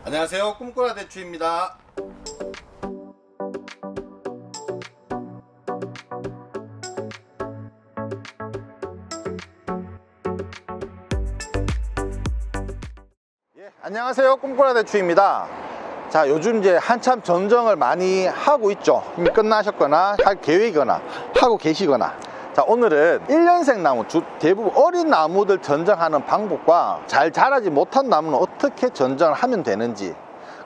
안녕하세요, 꿈꾸라 대추입니다. 안녕하세요, 꿈꾸라 대추입니다. 자, 요즘 이제 한참 전정을 많이 하고 있죠. 이미 끝나셨거나 할 계획이거나 하고 계시거나. 자, 오늘은 1년생 나무, 대부분 어린 나무들 전정하는 방법과 잘 자라지 못한 나무는 어떻게 전정을 하면 되는지,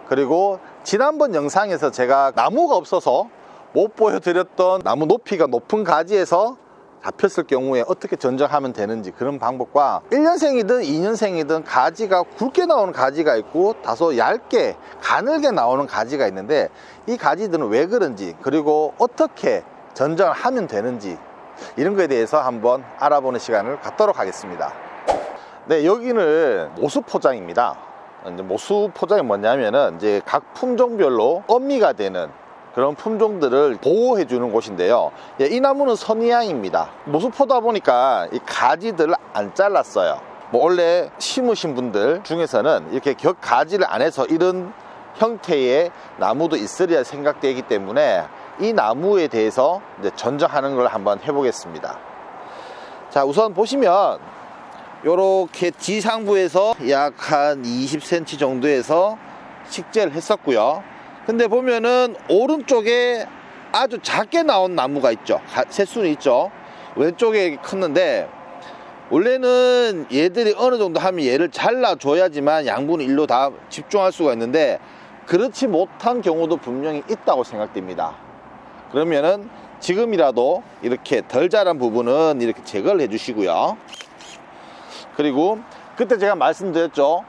그리고 지난번 영상에서 제가 나무가 없어서 못 보여드렸던 나무 높이가 높은 가지에서 잡혔을 경우에 어떻게 전정하면 되는지, 그런 방법과 1년생이든 2년생이든 가지가 굵게 나오는 가지가 있고 다소 얇게 가늘게 나오는 가지가 있는데, 이 가지들은 왜 그런지, 그리고 어떻게 전정을 하면 되는지, 이런 거에 대해서 한번 알아보는 시간을 갖도록 하겠습니다. 네, 여기는 모수 포장입니다. 모수 포장이 뭐냐면은 이제 각 품종별로 âm미가 되는 그런 품종들을 보호해 주는 곳인데요. 이 나무는 선의향입니다. 모수포다 보니까 이 가지들을 안 잘랐어요. 원래 심으신 분들 중에서는 이렇게 격 가지를 안 해서 이런 형태의 나무도 있으리라 생각되기 때문에 이 나무에 대해서 이제 전정하는 걸 한번 해보겠습니다. 자, 우선 보시면 요렇게 지상부에서 약 한 20cm 정도에서 식재를 했었고요. 근데 보면은 오른쪽에 아주 작게 나온 나무가 있죠. 새순이 있죠. 왼쪽에 컸는데, 원래는 얘들이 어느 정도 하면 얘를 잘라줘야지만 양분이 일로 다 집중할 수가 있는데, 그렇지 못한 경우도 분명히 있다고 생각됩니다. 그러면은 지금이라도 이렇게 덜 자란 부분은 이렇게 제거를 해 주시고요. 그리고 그때 제가 말씀드렸죠,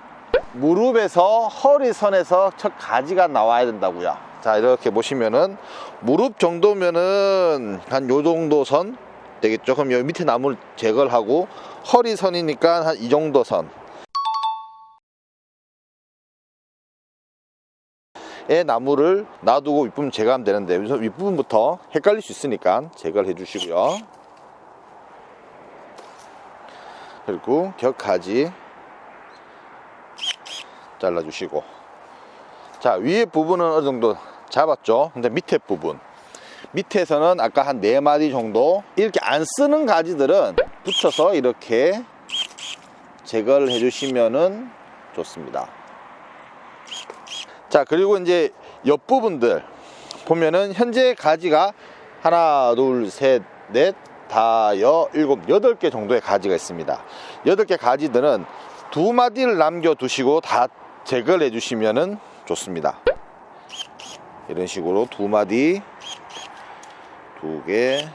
무릎에서 허리선에서 첫 가지가 나와야 된다고요. 자, 이렇게 보시면은 무릎 정도면은 한 요 정도 선 되겠죠. 그럼 여기 밑에 나무를 제거를 하고, 허리선이니까 한 이 정도 선 의 나무를 놔두고 윗부분 제거하면 되는데, 우선 윗부분부터 헷갈릴 수 있으니까 제거를 해 주시고요. 그리고 격가지 잘라주시고, 자, 위에 부분은 어느 정도 잡았죠. 근데 밑에 부분, 밑에서는 아까 한 4마디 정도, 이렇게 안 쓰는 가지들은 붙여서 이렇게 제거를 해주시면은 좋습니다. 자, 그리고 이제 옆부분들 보면은 현재 가지가 하나, 둘, 셋, 넷, 다, 일곱, 8개 정도의 가지가 있습니다. 8개 가지들은 2마디를 남겨두시고 다 제거를 해주시면 좋습니다. 이런 식으로 2마디, 2개,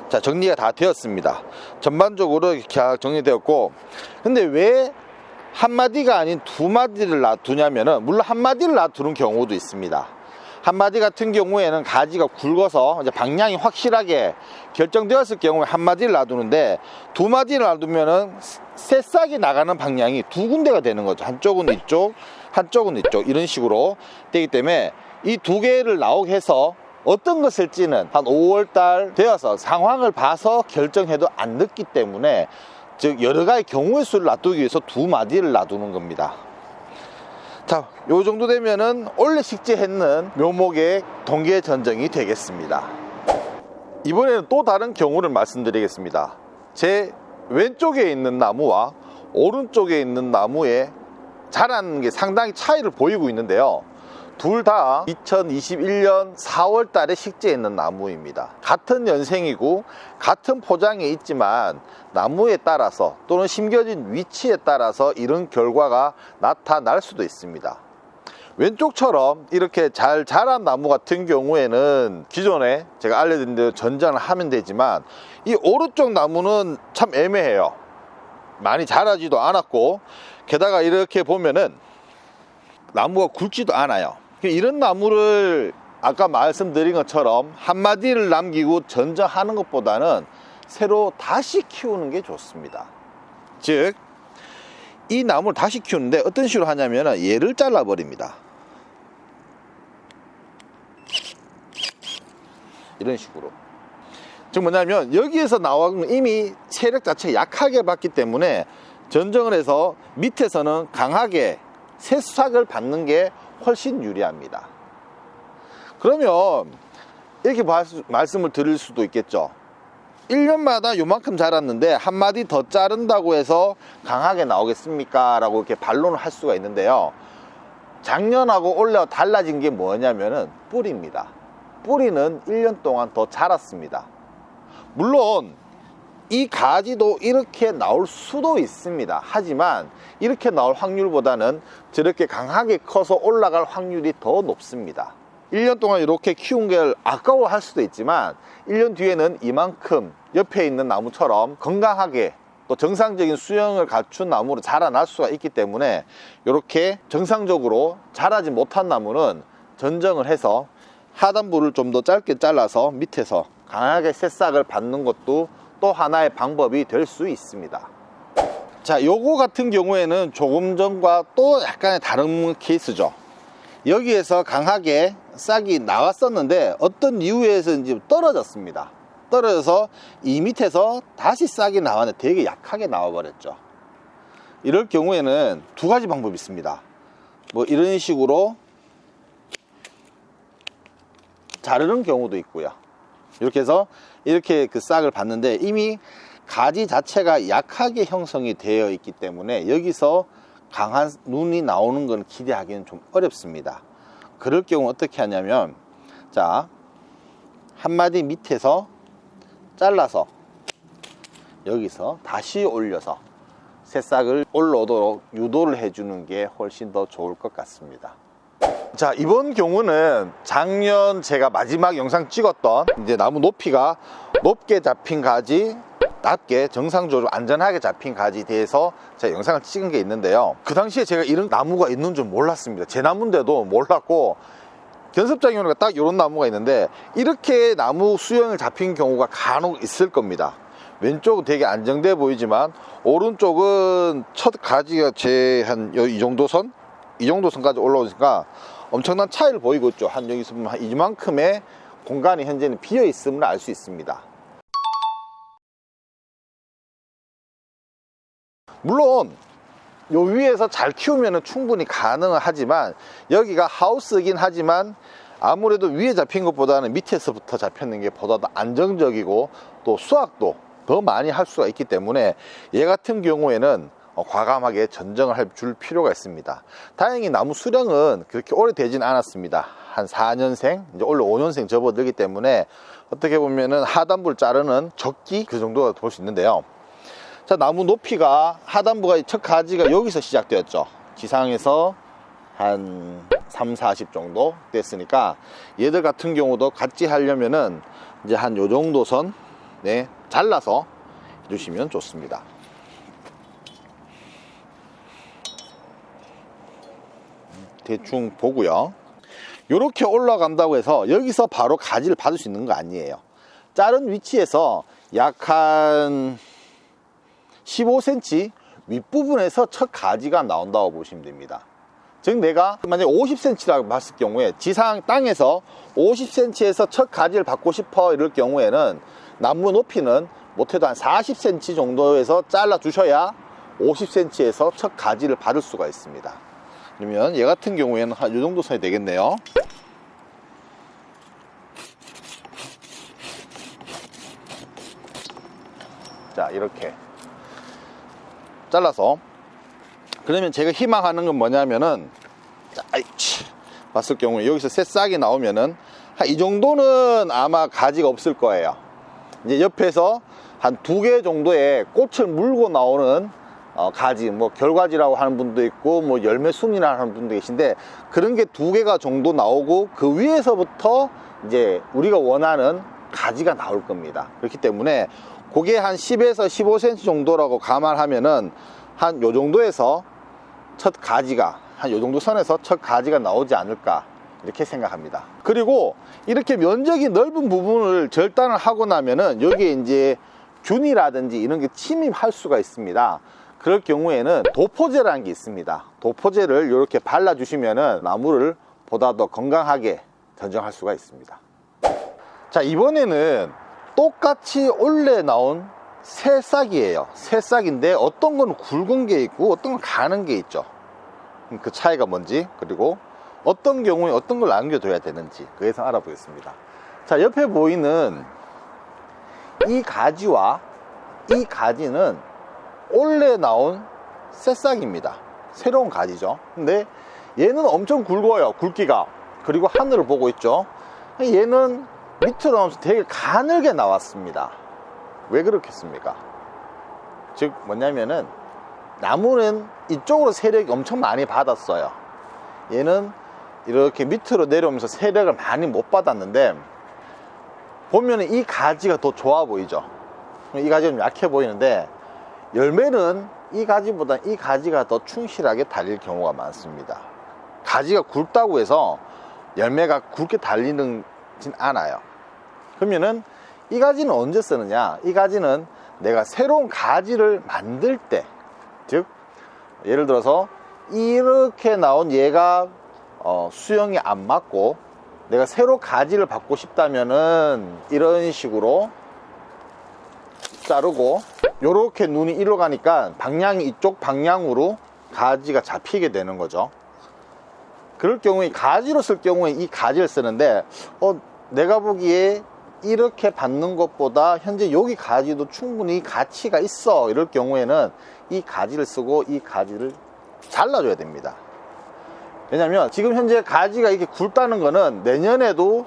자, 정리가 다 되었습니다. 전반적으로 이렇게 정리되었고, 근데 왜 한 마디가 아닌 2마디를 놔두냐면은, 물론 한 마디를 놔두는 경우도 있습니다. 한 마디 같은 경우에는 가지가 굵어서 이제 방향이 확실하게 결정되었을 경우에 한 마디를 놔두는데, 2마디를 놔두면은 새싹이 나가는 방향이 2군데가 되는 거죠. 한쪽은 이쪽, 한쪽은 이쪽, 이런 식으로 되기 때문에 이 2개를 나오게 해서 어떤 것을 쓸지는 한 5월달 되어서 상황을 봐서 결정해도 안 늦기 때문에, 즉 여러가지 경우의 수를 놔두기 위해서 2마디를 놔두는 겁니다. 자, 요 정도 되면은 원래 식재했는 묘목의 동계 전정이 되겠습니다. 이번에는 또 다른 경우를 말씀드리겠습니다. 제 왼쪽에 있는 나무와 오른쪽에 있는 나무에 자라는 게 상당히 차이를 보이고 있는데요, 둘 다 2021년 4월 달에 식재했는 나무입니다. 같은 연생이고 같은 포장에 있지만 나무에 따라서 또는 심겨진 위치에 따라서 이런 결과가 나타날 수도 있습니다. 왼쪽처럼 이렇게 잘 자란 나무 같은 경우에는 기존에 제가 알려드린 대로 전정을 하면 되지만, 이 오른쪽 나무는 참 애매해요. 많이 자라지도 않았고, 게다가 이렇게 보면은 나무가 굵지도 않아요. 이런 나무를 아까 말씀드린 것처럼 한마디를 남기고 전정하는 것보다는 새로 다시 키우는 게 좋습니다. 즉, 이 나무를 다시 키우는데 어떤 식으로 하냐면 얘를 잘라 버립니다. 이런 식으로. 즉 뭐냐면 여기에서 나오는 이미 세력 자체가 약하게 받기 때문에 전정을 해서 밑에서는 강하게 새싹을 받는 게 훨씬 유리합니다. 그러면 이렇게 말씀을 드릴 수도 있겠죠. 1년마다 요만큼 자랐는데 한 마디 더 자른다고 해서 강하게 나오겠습니까? 라고 이렇게 반론을 할 수가 있는데요. 작년하고 올해 달라진 게 뭐냐면은 뿌리입니다. 뿌리는 1년 동안 더 자랐습니다. 물론 이 가지도 이렇게 나올 수도 있습니다. 하지만 이렇게 나올 확률보다는 저렇게 강하게 커서 올라갈 확률이 더 높습니다. 1년 동안 이렇게 키운 걸 아까워할 수도 있지만 1년 뒤에는 이만큼 옆에 있는 나무처럼 건강하게 또 정상적인 수영을 갖춘 나무로 자라날 수가 있기 때문에 이렇게 정상적으로 자라지 못한 나무는 전정을 해서 하단부를 좀 더 짧게 잘라서 밑에서 강하게 새싹을 받는 것도 또 하나의 방법이 될 수 있습니다. 자, 요거 같은 경우에는 조금 전과 또 약간의 다른 케이스죠. 여기에서 강하게 싹이 나왔었는데 어떤 이유에서인지 떨어졌습니다. 떨어져서 이 밑에서 다시 싹이 나왔는데 되게 약하게 나와버렸죠. 이럴 경우에는 두 가지 방법이 있습니다. 뭐 이런 식으로 자르는 경우도 있고요. 이렇게 해서 이렇게 그 싹을 봤는데 이미 가지 자체가 약하게 형성이 되어 있기 때문에 여기서 강한 눈이 나오는 건 기대하기는 좀 어렵습니다. 그럴 경우 어떻게 하냐면, 자, 한 마디 밑에서 잘라서 여기서 다시 올려서 새싹을 올라오도록 유도를 해주는 게 훨씬 더 좋을 것 같습니다. 자, 이번 경우는 작년 제가 마지막 영상 찍었던 이제 나무 높이가 높게 잡힌 가지, 낮게 정상적으로 안전하게 잡힌 가지에 대해서 제가 영상을 찍은 게 있는데요. 그 당시에 제가 이런 나무가 있는 줄 몰랐습니다. 제 나무인데도 몰랐고, 견습장이오니까 딱 이런 나무가 있는데 이렇게 나무 수영을 잡힌 경우가 간혹 있을 겁니다. 왼쪽은 되게 안정돼 보이지만 오른쪽은 첫 가지가 제 한 이 정도 선? 이 정도 선까지 올라오니까 엄청난 차이를 보이고 있죠. 한 여기서 보면 한 이만큼의 공간이 현재는 비어 있음을 알 수 있습니다. 물론 요 위에서 잘 키우면 충분히 가능은 하지만 여기가 하우스이긴 하지만 아무래도 위에 잡힌 것보다는 밑에서부터 잡히는 게 보다 더 안정적이고 또 수확도 더 많이 할 수가 있기 때문에 얘 같은 경우에는 과감하게 전정을 줄 필요가 있습니다. 다행히 나무 수령은 그렇게 오래되진 않았습니다. 한 4년생, 이제 원래 5년생 접어들기 때문에 어떻게 보면은 하단부를 자르는 적기 그 정도가 볼 수 있는데요. 자, 나무 높이가 하단부가 첫 가지가 여기서 시작되었죠. 지상에서 한 3, 40 정도 됐으니까 얘들 같은 경우도 같이 하려면은 이제 한 요 정도 선, 네, 잘라서 해주시면 좋습니다. 대충 보고요. 이렇게 올라간다고 해서 여기서 바로 가지를 받을 수 있는 거 아니에요. 자른 위치에서 약 한 15cm 윗부분에서 첫 가지가 나온다고 보시면 됩니다. 즉 내가 만약에 50cm라고 봤을 경우에 지상 땅에서 50cm에서 첫 가지를 받고 싶어 이럴 경우에는 나무 높이는 못해도 한 40cm 정도에서 잘라 주셔야 50cm에서 첫 가지를 받을 수가 있습니다. 그러면 얘 같은 경우에는 한 이 정도 선이 되겠네요. 자, 이렇게 잘라서, 그러면 제가 희망하는 건 뭐냐면은, 봤을 경우에 여기서 새싹이 나오면은 한 이 정도는 아마 가지가 없을 거예요. 이제 옆에서 한 2개 정도의 꽃을 물고 나오는 가지, 뭐 결과지라고 하는 분도 있고 뭐 열매 순이라고 하는 분도 계신데, 그런 게 2개가 정도 나오고 그 위에서부터 이제 우리가 원하는 가지가 나올 겁니다. 그렇기 때문에 그게 한 10에서 15cm 정도라고 감안하면은 한 요 정도에서 첫 가지가, 한 요 정도 선에서 첫 가지가 나오지 않을까 이렇게 생각합니다. 그리고 이렇게 면적이 넓은 부분을 절단을 하고 나면은 여기에 이제 균이라든지 이런 게 침입할 수가 있습니다. 그럴 경우에는 도포제라는 게 있습니다. 도포제를 이렇게 발라주시면은 나무를 보다 더 건강하게 전정할 수가 있습니다. 자, 이번에는 똑같이 올해 나온 새 싹이에요. 새 싹인데 어떤 건 굵은 게 있고 어떤 건 가는 게 있죠. 그 차이가 뭔지, 그리고 어떤 경우에 어떤 걸 남겨둬야 되는지 그래서 알아보겠습니다. 자, 옆에 보이는 이 가지와 이 가지는 올해 나온 새싹입니다. 새로운 가지죠. 근데 얘는 엄청 굵어요. 굵기가. 그리고 하늘을 보고 있죠. 얘는 밑으로 나오면서 되게 가늘게 나왔습니다. 왜 그렇겠습니까? 즉 뭐냐면은 나무는 이쪽으로 세력이 엄청 많이 받았어요. 얘는 이렇게 밑으로 내려오면서 세력을 많이 못 받았는데, 보면은 이 가지가 더 좋아 보이죠. 이 가지가 좀 약해 보이는데 열매는 이 가지보다 이 가지가 더 충실하게 달릴 경우가 많습니다. 가지가 굵다고 해서 열매가 굵게 달리는 진 않아요. 그러면은 이 가지는 언제 쓰느냐? 이 가지는 내가 새로운 가지를 만들 때, 즉 예를 들어서 이렇게 나온 얘가 수영이 안 맞고 내가 새로 가지를 받고 싶다면은 이런 식으로 자르고, 요렇게 눈이 이리로 가니까 방향이 이쪽 방향으로 가지가 잡히게 되는 거죠. 그럴 경우에 가지로 쓸 경우에 이 가지를 쓰는데 내가 보기에 이렇게 받는 것보다 현재 여기 가지도 충분히 가치가 있어, 이럴 경우에는 이 가지를 쓰고 이 가지를 잘라줘야 됩니다. 왜냐면 지금 현재 가지가 이렇게 굵다는 거는 내년에도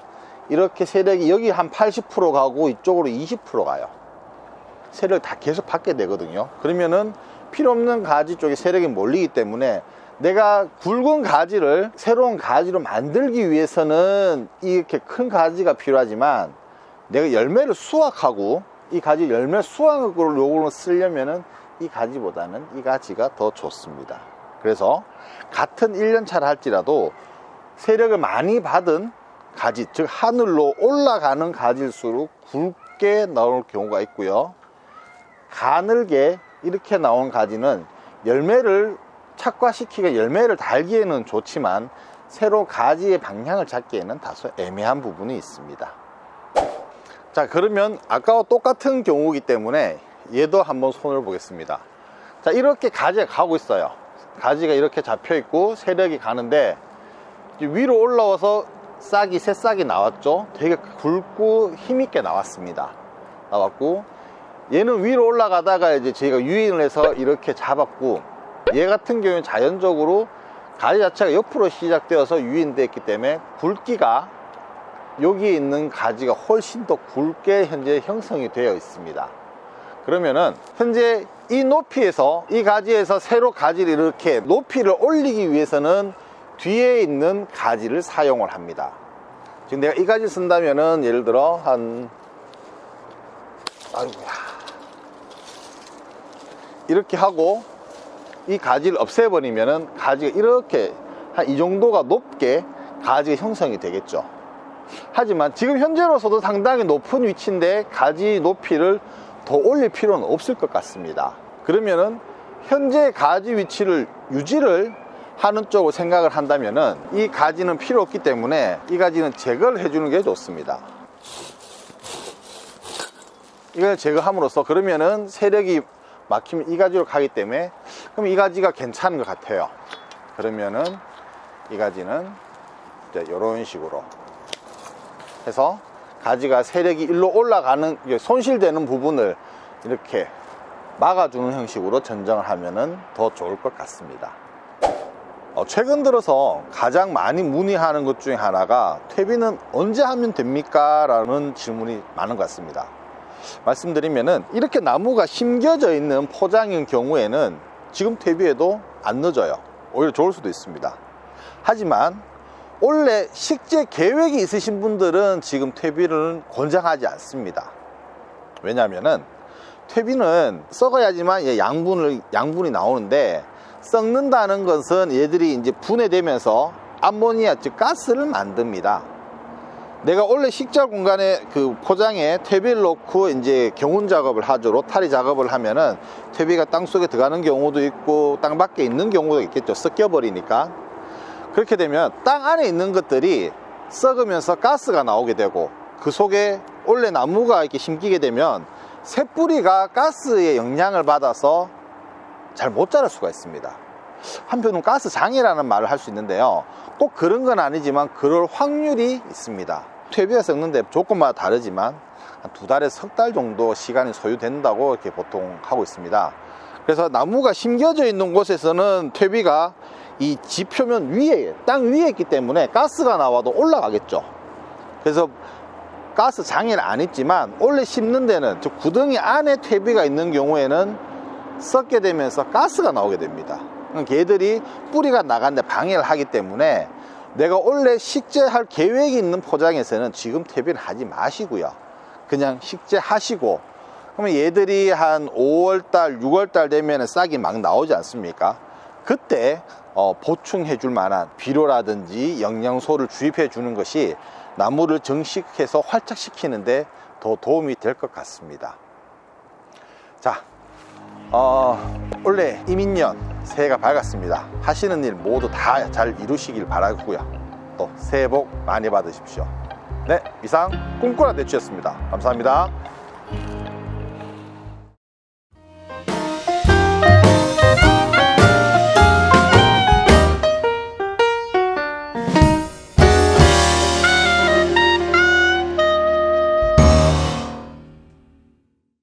이렇게 세력이 여기 한 80% 가고 이쪽으로 20% 가요. 세력을 다 계속 받게 되거든요. 그러면은 필요 없는 가지 쪽에 세력이 몰리기 때문에 내가 굵은 가지를 새로운 가지로 만들기 위해서는 이렇게 큰 가지가 필요하지만, 내가 열매를 수확하고 이 가지 열매 수확으로 요거를 쓰려면은 이 가지보다는 이 가지가 더 좋습니다. 그래서 같은 1년차를 할지라도 세력을 많이 받은 가지, 즉 하늘로 올라가는 가지일수록 굵게 나올 경우가 있고요. 가늘게 이렇게 나온 가지는 열매를 착과시키기가, 열매를 달기에는 좋지만 새로 가지의 방향을 잡기에는 다소 애매한 부분이 있습니다. 자, 그러면 아까와 똑같은 경우이기 때문에 얘도 한번 손을 보겠습니다. 자, 이렇게 가지가 가고 있어요. 가지가 이렇게 잡혀 있고 세력이 가는데 위로 올라와서 싹이, 새 싹이 나왔죠. 되게 굵고 힘있게 나왔습니다. 나왔고, 얘는 위로 올라가다가 이제 저희가 유인을 해서 이렇게 잡았고, 얘 같은 경우는 자연적으로 가지 자체가 옆으로 시작되어서 유인되었기 때문에 굵기가 여기에 있는 가지가 훨씬 더 굵게 현재 형성이 되어 있습니다. 그러면은 현재 이 높이에서, 이 가지에서 새로 가지를 이렇게 높이를 올리기 위해서는 뒤에 있는 가지를 사용을 합니다. 지금 내가 이 가지 쓴다면은 예를 들어 아이고야, 이렇게 하고 이 가지를 없애버리면은 가지가 이렇게 한 이 정도가 높게 가지가 형성이 되겠죠. 하지만 지금 현재로서도 상당히 높은 위치인데 가지 높이를 더 올릴 필요는 없을 것 같습니다. 그러면은 현재 가지 위치를 유지를 하는 쪽으로 생각을 한다면은 이 가지는 필요 없기 때문에 이 가지는 제거를 해주는 게 좋습니다. 이걸 제거함으로써, 그러면은 세력이 막히면 이 가지로 가기 때문에, 그럼 이 가지가 괜찮은 것 같아요. 그러면은 이 가지는 이제 이런 식으로 해서 가지가 세력이 일로 올라가는, 손실되는 부분을 이렇게 막아주는 형식으로 전정을 하면은 더 좋을 것 같습니다. 최근 들어서 가장 많이 문의하는 것 중에 하나가 퇴비는 언제 하면 됩니까? 라는 질문이 많은 것 같습니다. 말씀드리면은 이렇게 나무가 심겨져 있는 포장인 경우에는 지금 퇴비해도 안 늦어요. 오히려 좋을 수도 있습니다. 하지만 원래 식재 계획이 있으신 분들은 지금 퇴비를 권장하지 않습니다. 왜냐하면은 퇴비는 썩어야지만 양분이 나오는데, 썩는다는 것은 얘들이 이제 분해되면서 암모니아, 즉 가스를 만듭니다. 내가 원래 식자 공간에 그 포장에 퇴비를 넣고 이제 경운 작업을 하죠. 로타리 작업을 하면은 퇴비가 땅 속에 들어가는 경우도 있고 땅 밖에 있는 경우도 있겠죠. 섞여 버리니까. 그렇게 되면 땅 안에 있는 것들이 썩으면서 가스가 나오게 되고, 그 속에 원래 나무가 이렇게 심기게 되면 새뿌리가 가스의 영향을 받아서 잘 못 자랄 수가 있습니다. 한편은 가스 장애라는 말을 할 수 있는데요, 꼭 그런 건 아니지만 그럴 확률이 있습니다. 퇴비가 썩는데 조건마다 다르지만 한 2달에서 석 달 정도 시간이 소요된다고 이렇게 보통 하고 있습니다. 그래서 나무가 심겨져 있는 곳에서는 퇴비가 이 지 표면 위에, 땅 위에 있기 때문에 가스가 나와도 올라가겠죠. 그래서 가스 장애는 안 있지만 원래 심는 데는, 즉 구덩이 안에 퇴비가 있는 경우에는 썩게 되면서 가스가 나오게 됩니다. 걔들이 뿌리가 나가는데 방해를 하기 때문에 내가 원래 식재할 계획이 있는 포장에서는 지금 퇴비를 하지 마시고요, 그냥 식재하시고, 그러면 얘들이 한 5월달 6월달 되면 싹이 막 나오지 않습니까? 그때 보충해 줄 만한 비료라든지 영양소를 주입해 주는 것이 나무를 정식해서 활착시키는데 더 도움이 될 것 같습니다. 자, 올해 이민년 새해가 밝았습니다. 하시는 일 모두 다 잘 이루시길 바라고요. 또 새해 복 많이 받으십시오. 네, 이상 꿈꾸라 대추였습니다. 감사합니다.